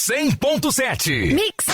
100.7. Mix.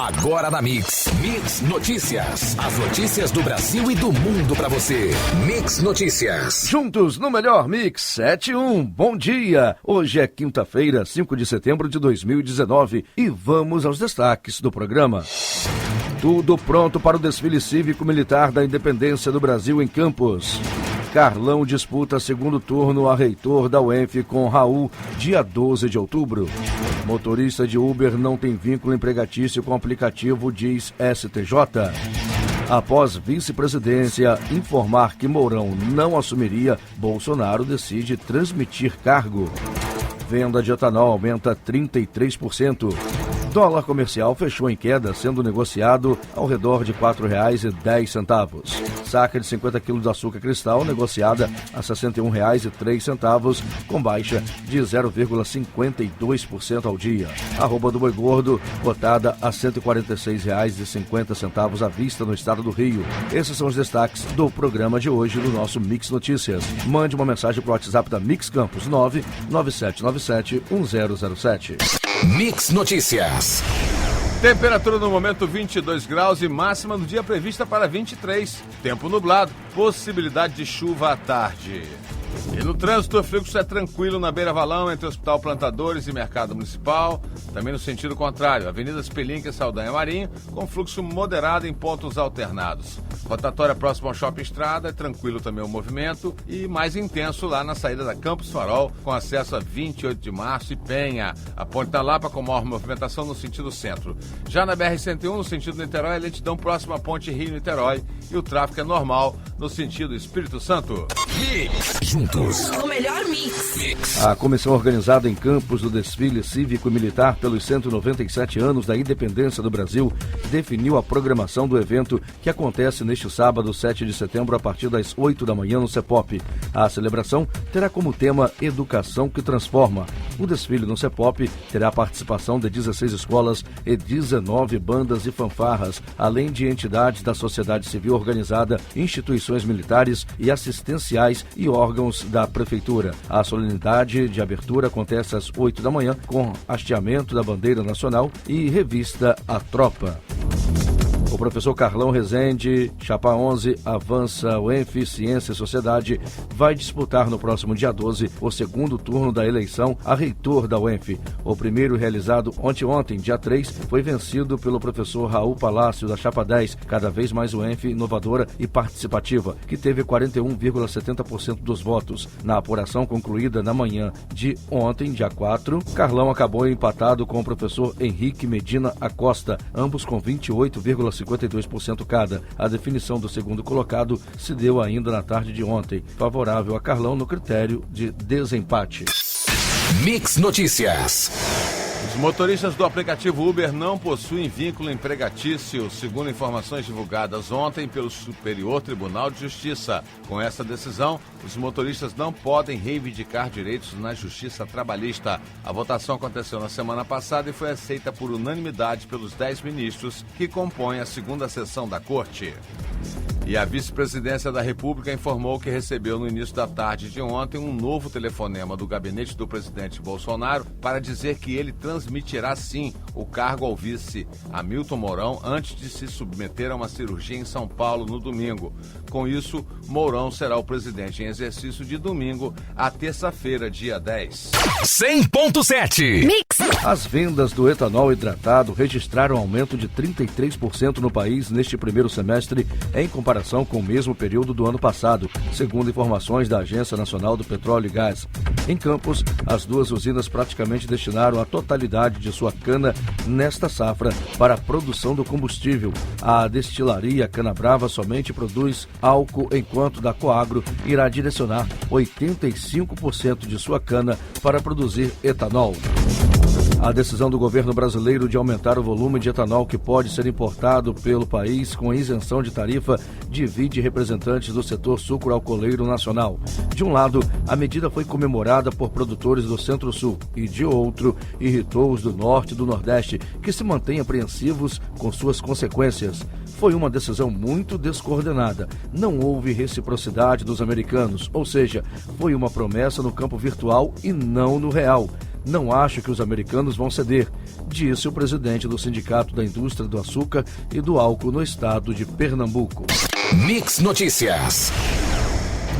Agora na Mix. Mix Notícias. As notícias do Brasil e do mundo pra você. Mix Notícias. Juntos no melhor Mix 71. Bom dia. Hoje é quinta-feira, 5 de setembro de 2019 e vamos aos destaques do programa. Tudo pronto para o desfile cívico-militar da Independência do Brasil em Campos. Carlão disputa segundo turno a reitor da UENF com Raul, dia 12 de outubro. Motorista de Uber não tem vínculo empregatício com o aplicativo, diz STJ. Após vice-presidência informar que Mourão não assumiria, Bolsonaro decide transmitir cargo. Venda de etanol aumenta 33%. Dólar comercial fechou em queda, sendo negociado ao redor de R$ 4,10. Saca de 50 kg de açúcar cristal negociada a R$ 61,03, com baixa de 0,52% ao dia. Arroba do boi gordo, cotada a R$ 146,50 à vista no estado do Rio. Esses são os destaques do programa de hoje no nosso Mix Notícias. Mande uma mensagem para o WhatsApp da Mix Campos 997971007. Mix Notícias. Temperatura no momento 22 graus e máxima no dia prevista para 23. Tempo nublado, possibilidade de chuva à tarde. E no trânsito, o fluxo é tranquilo na Beira Valão, entre o Hospital Plantadores e Mercado Municipal. Também no sentido contrário, Avenida Espelinca e Saldanha Marinho, com fluxo moderado em pontos alternados. Rotatória próximo ao Shopping Estrada, é tranquilo também o movimento e mais intenso lá na saída da Campos Farol, com acesso a 28 de março e Penha. A Ponte da Lapa com maior movimentação no sentido centro. Já na BR-101, no sentido Niterói, a lentidão próxima à Ponte Rio-Niterói e o tráfego é normal no sentido Espírito Santo. Juntos. O melhor mix. A comissão organizada em Campos do desfile cívico-militar pelos 197 anos da independência do Brasil definiu a programação do evento que acontece neste sábado, 7 de setembro, a partir das 8 da manhã no CEPOP. A celebração terá como tema Educação que Transforma. O desfile no CEPOP terá a participação de 16 escolas e 19 bandas e fanfarras, além de entidades da sociedade civil organizada, instituições militares e assistenciais e órgãos da Prefeitura. A solenidade de abertura acontece às 8 da manhã, com hasteamento da bandeira nacional e revista A Tropa. O professor Carlão Rezende, Chapa 11, Avança UENF, Ciência e Sociedade, vai disputar no próximo dia 12 o segundo turno da eleição a reitor da UENF. O primeiro, realizado ontem, dia 3, foi vencido pelo professor Raul Palácio, da Chapa 10, cada vez mais UENF inovadora e participativa, que teve 41,70% dos votos. Na apuração concluída na manhã de ontem, dia 4, Carlão acabou empatado com o professor Henrique Medina Acosta, ambos com 28,52% cada. A definição do segundo colocado se deu ainda na tarde de ontem, favorável a Carlão no critério de desempate. Mix Notícias. Os motoristas do aplicativo Uber não possuem vínculo empregatício, segundo informações divulgadas ontem pelo Superior Tribunal de Justiça. Com essa decisão, os motoristas não podem reivindicar direitos na Justiça Trabalhista. A votação aconteceu na semana passada e foi aceita por unanimidade pelos 10 ministros que compõem a segunda sessão da Corte. E a vice-presidência da República informou que recebeu no início da tarde de ontem um novo telefonema do gabinete do presidente Bolsonaro para dizer que ele transmitirá sim o cargo ao vice Hamilton Mourão antes de se submeter a uma cirurgia em São Paulo no domingo. Com isso, Mourão será o presidente em exercício de domingo a terça-feira, dia 10. 100.7. Mix. As vendas do etanol hidratado registraram aumento de 33% no país neste primeiro semestre, em comparação com o mesmo período do ano passado, segundo informações da Agência Nacional do Petróleo e Gás. Em Campos, as duas usinas praticamente destinaram a totalidade de sua cana nesta safra para a produção do combustível. A destilaria Canabrava somente produz álcool, enquanto da Coagro irá direcionar 85% de sua cana para produzir etanol. A decisão do governo brasileiro de aumentar o volume de etanol que pode ser importado pelo país com isenção de tarifa divide representantes do setor sucroalcooleiro nacional. De um lado, a medida foi comemorada por produtores do Centro-Sul e, de outro, irritou os do Norte e do Nordeste, que se mantêm apreensivos com suas consequências. Foi uma decisão muito descoordenada. Não houve reciprocidade dos americanos, ou seja, foi uma promessa no campo virtual e não no real. não acho que os americanos vão ceder, disse o presidente do Sindicato da Indústria do Açúcar e do Álcool no estado de Pernambuco. Mix Notícias.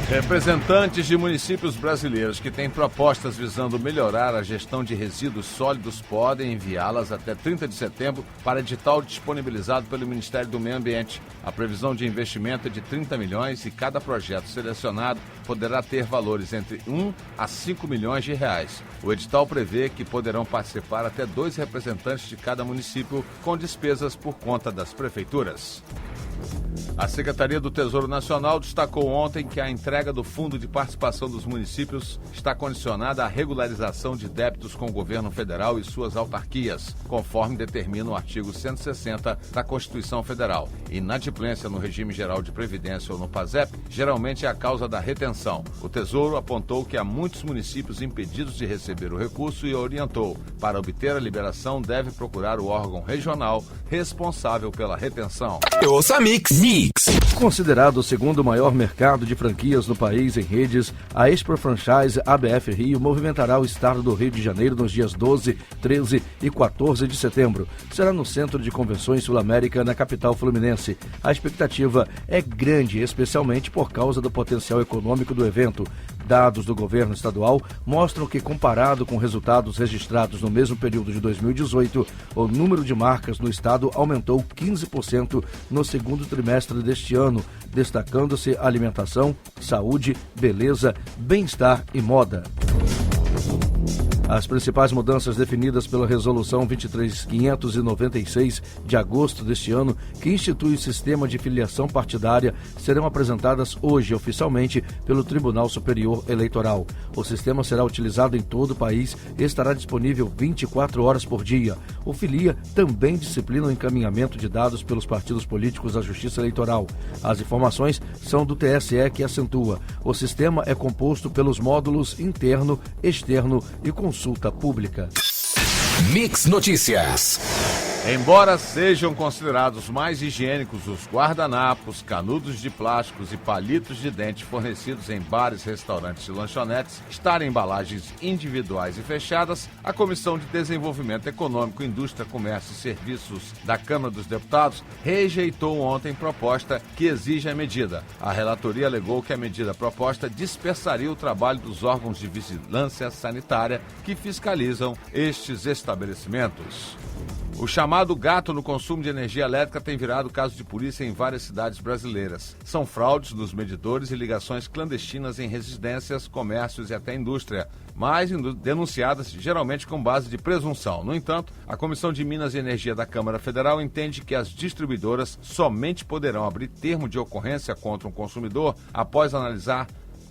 Representantes de municípios brasileiros que têm propostas visando melhorar a gestão de resíduos sólidos podem enviá-las até 30 de setembro para edital disponibilizado pelo Ministério do Meio Ambiente. A previsão de investimento é de 30 milhões e cada projeto selecionado poderá ter valores entre 1 a 5 milhões de reais. O edital prevê que poderão participar até 2 representantes de cada município com despesas por conta das prefeituras. A Secretaria do Tesouro Nacional destacou ontem que a entrega do Fundo de Participação dos Municípios está condicionada à regularização de débitos com o governo federal e suas autarquias, conforme determina o artigo 160 da Constituição Federal. Inadimplência no regime geral de previdência ou no PASEP geralmente é a causa da retenção. O Tesouro apontou que há muitos municípios impedidos de receber o recurso e orientou: para obter a liberação, deve procurar o órgão regional responsável pela retenção. Ouça Mix. Considerado o segundo maior mercado de franquias no país em redes, a Expo Franchise ABF Rio movimentará o estado do Rio de Janeiro nos dias 12, 13 e 14 de setembro. Será no Centro de Convenções Sul-América, na capital fluminense. A expectativa é grande, especialmente por causa do potencial econômico do evento. Dados do governo estadual mostram que, comparado com resultados registrados no mesmo período de 2018, o número de marcas no estado aumentou 15% no segundo trimestre deste ano, destacando-se alimentação, saúde, beleza, bem-estar e moda. As principais mudanças definidas pela Resolução 23.596 de agosto deste ano, que institui o sistema de filiação partidária, serão apresentadas hoje oficialmente pelo Tribunal Superior Eleitoral. O sistema será utilizado em todo o país e estará disponível 24 horas por dia. O Filia também disciplina o encaminhamento de dados pelos partidos políticos à Justiça Eleitoral. As informações são do TSE, que acentua: o sistema é composto pelos módulos interno, externo e consulta pública. Mix Notícias. Embora sejam considerados mais higiênicos os guardanapos, canudos de plásticos e palitos de dente fornecidos em bares, restaurantes e lanchonetes estarem em embalagens individuais e fechadas, a Comissão de Desenvolvimento Econômico, Indústria, Comércio e Serviços da Câmara dos Deputados rejeitou ontem proposta que exige a medida. A relatoria alegou que a medida proposta dispersaria o trabalho dos órgãos de vigilância sanitária que fiscalizam estes estabelecimentos. O chamado gato no consumo de energia elétrica tem virado caso de polícia em várias cidades brasileiras. São fraudes nos medidores e ligações clandestinas em residências, comércios e até indústria, mas denunciadas geralmente com base de presunção. No entanto, a Comissão de Minas e Energia da Câmara Federal entende que as distribuidoras somente poderão abrir termo de ocorrência contra um consumidor após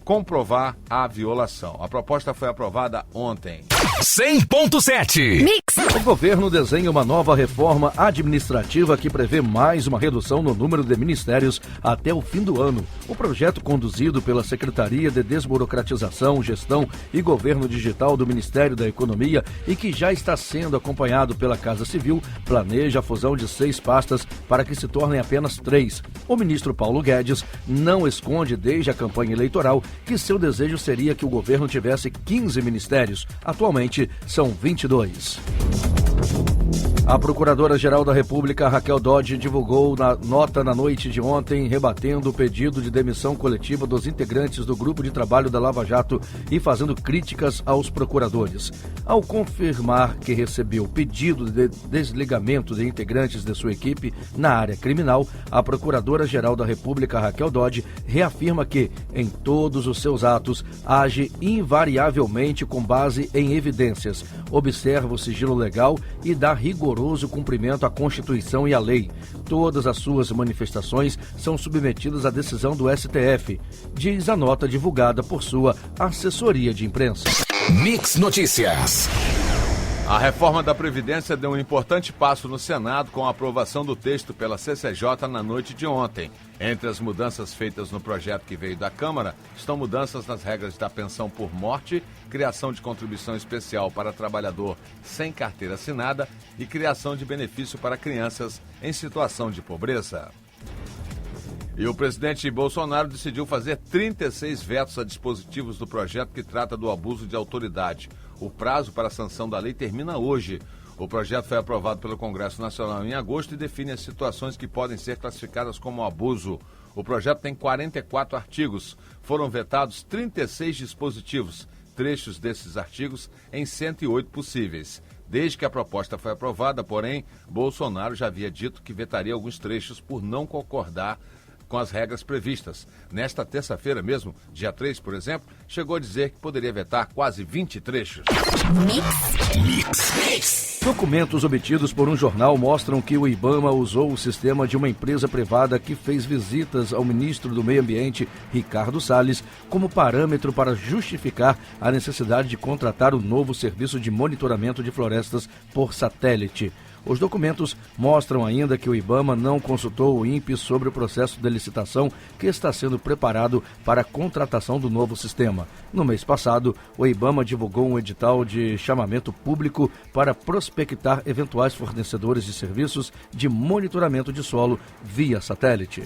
comprovar a violação. A proposta foi aprovada ontem. 100.7 Mix. O governo desenha uma nova reforma administrativa que prevê mais uma redução no número de ministérios até o fim do ano. O projeto, conduzido pela Secretaria de Desburocratização, Gestão e Governo Digital do Ministério da Economia e que já está sendo acompanhado pela Casa Civil, planeja a fusão de 6 pastas para que se tornem apenas 3. O ministro Paulo Guedes não esconde desde a campanha eleitoral que seu desejo seria que o governo tivesse 15 ministérios. Atualmente, são 22. A Procuradora-Geral da República, Raquel Dodge, divulgou nota na noite de ontem, rebatendo o pedido de demissão coletiva dos integrantes do Grupo de Trabalho da Lava Jato e fazendo críticas aos procuradores. Ao confirmar que recebeu pedido de desligamento de integrantes de sua equipe na área criminal, a Procuradora-Geral da República, Raquel Dodge, reafirma que, em todos os seus atos, age invariavelmente com base em evidências, observa o sigilo legal e dá rigoroso cumprimento à Constituição e à lei. Todas as suas manifestações são submetidas à decisão do STF, diz a nota divulgada por sua assessoria de imprensa. Mix Notícias. A reforma da Previdência deu um importante passo no Senado com a aprovação do texto pela CCJ na noite de ontem. Entre as mudanças feitas no projeto que veio da Câmara, estão mudanças nas regras da pensão por morte, criação de contribuição especial para trabalhador sem carteira assinada e criação de benefício para crianças em situação de pobreza. E o presidente Bolsonaro decidiu fazer 36 vetos a dispositivos do projeto que trata do abuso de autoridade. O prazo para a sanção da lei termina hoje. O projeto foi aprovado pelo Congresso Nacional em agosto e define as situações que podem ser classificadas como abuso. O projeto tem 44 artigos. Foram vetados 36 dispositivos, trechos desses artigos em 108 possíveis. Desde que a proposta foi aprovada, porém, Bolsonaro já havia dito que vetaria alguns trechos por não concordar com as regras previstas. Nesta terça-feira mesmo, dia 3, por exemplo, chegou a dizer que poderia vetar quase 20 trechos. Documentos obtidos por um jornal mostram que o IBAMA usou o sistema de uma empresa privada que fez visitas ao ministro do Meio Ambiente, Ricardo Salles, como parâmetro para justificar a necessidade de contratar o novo serviço de monitoramento de florestas por satélite. Os documentos mostram ainda que o IBAMA não consultou o INPE sobre o processo de licitação que está sendo preparado para a contratação do novo sistema. No mês passado, o IBAMA divulgou um edital de chamamento público para prospectar eventuais fornecedores de serviços de monitoramento de solo via satélite.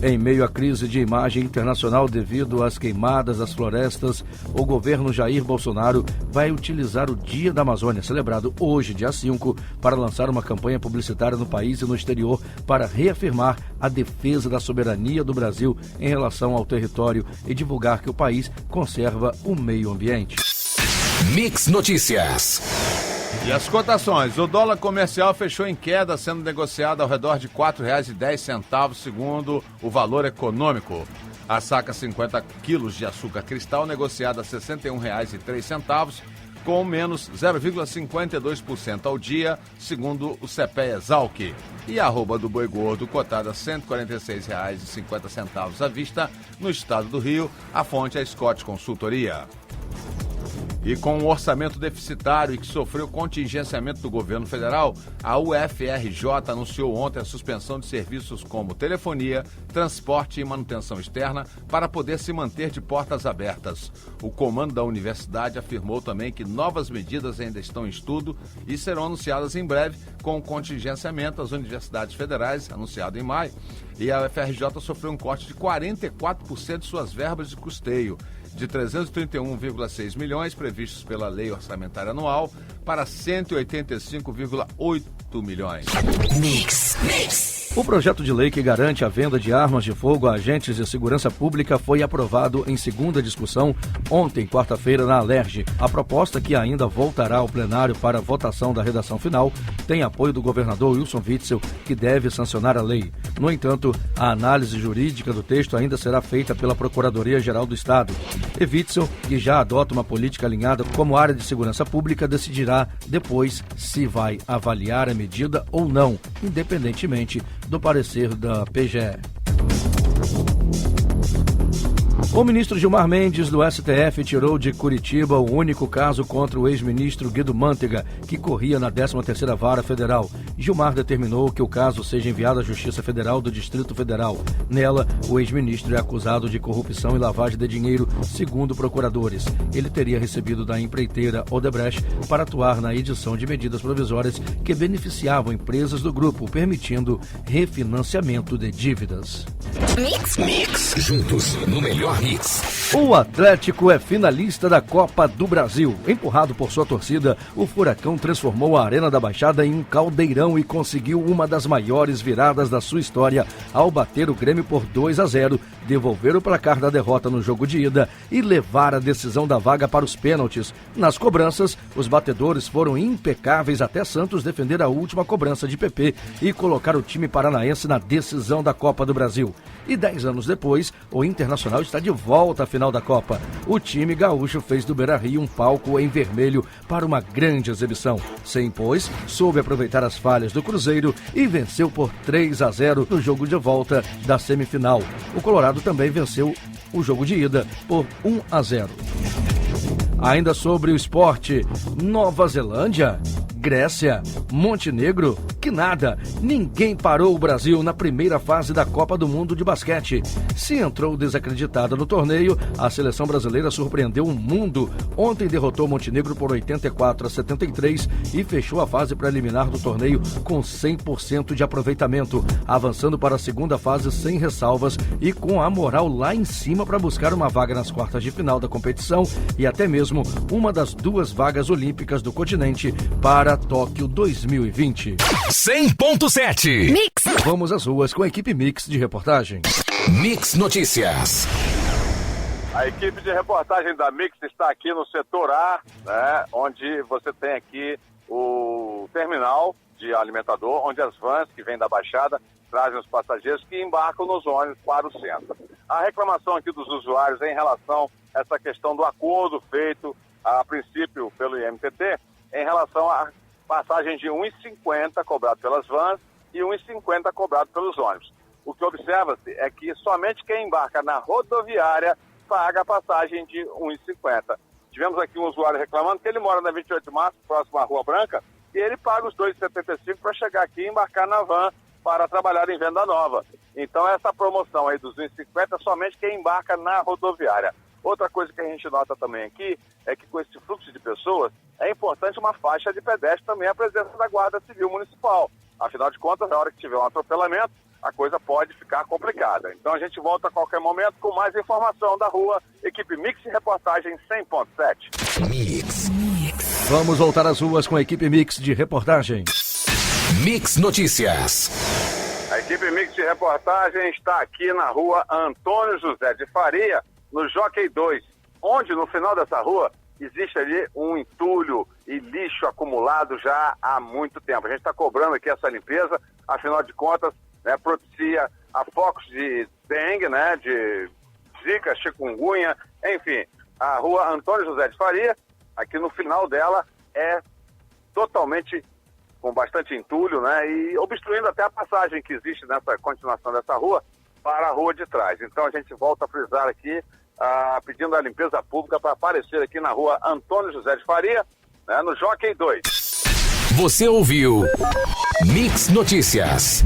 Em meio à crise de imagem internacional devido às queimadas das florestas, o governo Jair Bolsonaro vai utilizar o Dia da Amazônia, celebrado hoje, dia 5, para lançar uma campanha publicitária no país e no exterior para reafirmar a defesa da soberania do Brasil em relação ao território e divulgar que o país conserva o meio ambiente. Mix Notícias. E as cotações? O dólar comercial fechou em queda, sendo negociado ao redor de R$ 4,10, segundo o Valor Econômico. A saca 50 quilos de açúcar cristal negociada a R$ 61,03, com menos 0,52% ao dia, segundo o CPE Exalc. E a arroba do boi gordo, cotada a R$ 146,50 à vista, no estado do Rio, a fonte é a Scott Consultoria. E com um orçamento deficitário e que sofreu contingenciamento do governo federal, a UFRJ anunciou ontem a suspensão de serviços como telefonia, transporte e manutenção externa para poder se manter de portas abertas. O comando da universidade afirmou também que novas medidas ainda estão em estudo e serão anunciadas em breve com o contingenciamento às universidades federais, anunciado em maio. E a UFRJ sofreu um corte de 44% de suas verbas de custeio, de 331,6 milhões previstos pela Lei Orçamentária Anual para 185,8 milhões. Mix. O projeto de lei que garante a venda de armas de fogo a agentes de segurança pública foi aprovado em segunda discussão ontem, quarta-feira, na Alerj. A proposta, que ainda voltará ao plenário para votação da redação final, tem apoio do governador Wilson Witzel, que deve sancionar a lei. No entanto, a análise jurídica do texto ainda será feita pela Procuradoria-Geral do Estado. E Witzel, que já adota uma política alinhada como área de segurança pública, decidirá depois se vai avaliar a medida ou não, independentemente do parecer da PGE. O ministro Gilmar Mendes, do STF, tirou de Curitiba o único caso contra o ex-ministro Guido Mantega, que corria na 13ª Vara Federal. Gilmar determinou que o caso seja enviado à Justiça Federal do Distrito Federal. Nela, o ex-ministro é acusado de corrupção e lavagem de dinheiro, segundo procuradores. Ele teria recebido da empreiteira Odebrecht para atuar na edição de medidas provisórias que beneficiavam empresas do grupo, permitindo refinanciamento de dívidas. Mix. Juntos no melhor mix. O Atlético é finalista da Copa do Brasil. Empurrado por sua torcida, o Furacão transformou a Arena da Baixada em um caldeirão e conseguiu uma das maiores viradas da sua história ao bater o Grêmio por 2-0, devolver o placar da derrota no jogo de ida e levar a decisão da vaga para os pênaltis. Nas cobranças, os batedores foram impecáveis até Santos defender a última cobrança de PP e colocar o time paranaense na decisão da Copa do Brasil. E 10 anos depois, o Internacional está de volta à final da Copa. O time gaúcho fez do Beira-Rio um palco em vermelho para uma grande exibição. Se impôs, soube aproveitar as falhas do Cruzeiro e venceu por 3-0 no jogo de volta da semifinal. O Colorado também venceu o jogo de ida por 1-0. Ainda sobre o esporte, Nova Zelândia, Grécia, Montenegro, que nada. Ninguém parou o Brasil na primeira fase da Copa do Mundo de basquete. Se entrou desacreditada no torneio, a seleção brasileira surpreendeu o mundo. Ontem derrotou Montenegro por 84-73 e fechou a fase preliminar do torneio com 100% de aproveitamento, avançando para a segunda fase sem ressalvas e com a moral lá em cima para buscar uma vaga nas quartas de final da competição e até mesmo uma das 2 vagas olímpicas do continente para Tóquio 2020. 100.7 Mix. Vamos às ruas com a equipe Mix de reportagem. Mix Notícias. A equipe de reportagem da Mix está aqui no setor A, né, onde você tem aqui o terminal de alimentador, onde as vans que vêm da Baixada trazem os passageiros que embarcam nos ônibus para o centro. A reclamação aqui dos usuários é em relação a essa questão do acordo feito, a princípio, pelo IMTT, em relação à passagem de R$ 1,50 cobrado pelas vans e R$ 1,50 cobrado pelos ônibus. O que observa-se é que somente quem embarca na rodoviária paga a passagem de R$ 1,50. Tivemos aqui um usuário reclamando que ele mora na 28 de março, próximo à Rua Branca, e ele paga os R$ 2,75 para chegar aqui e embarcar na van para trabalhar em Venda Nova. Então essa promoção aí dos R$ 1,50 é somente quem embarca na rodoviária. Outra coisa que a gente nota também aqui é que com esse fluxo de pessoas é importante uma faixa de pedestre também, a presença da Guarda Civil Municipal. Afinal de contas, na hora que tiver um atropelamento, a coisa pode ficar complicada. Então a gente volta a qualquer momento com mais informação da rua. Equipe Mix e reportagem 100.7. Mix. Vamos voltar às ruas com a equipe Mix de reportagem. Mix Notícias. A equipe Mix de reportagem está aqui na rua Antônio José de Faria, no Jockey 2, onde no final dessa rua existe ali um entulho e lixo acumulado já há muito tempo. A gente está cobrando aqui essa limpeza, afinal de contas, né, propicia a focos de dengue, né, de zika, chikungunya, enfim. A rua Antônio José de Faria, aqui no final dela, é totalmente com bastante entulho, né, e obstruindo até a passagem que existe nessa continuação dessa rua para a rua de trás. Então a gente volta a frisar aqui, pedindo a limpeza pública para aparecer aqui na rua Antônio José de Faria, né, no Jockey 2. Você ouviu Mix Notícias.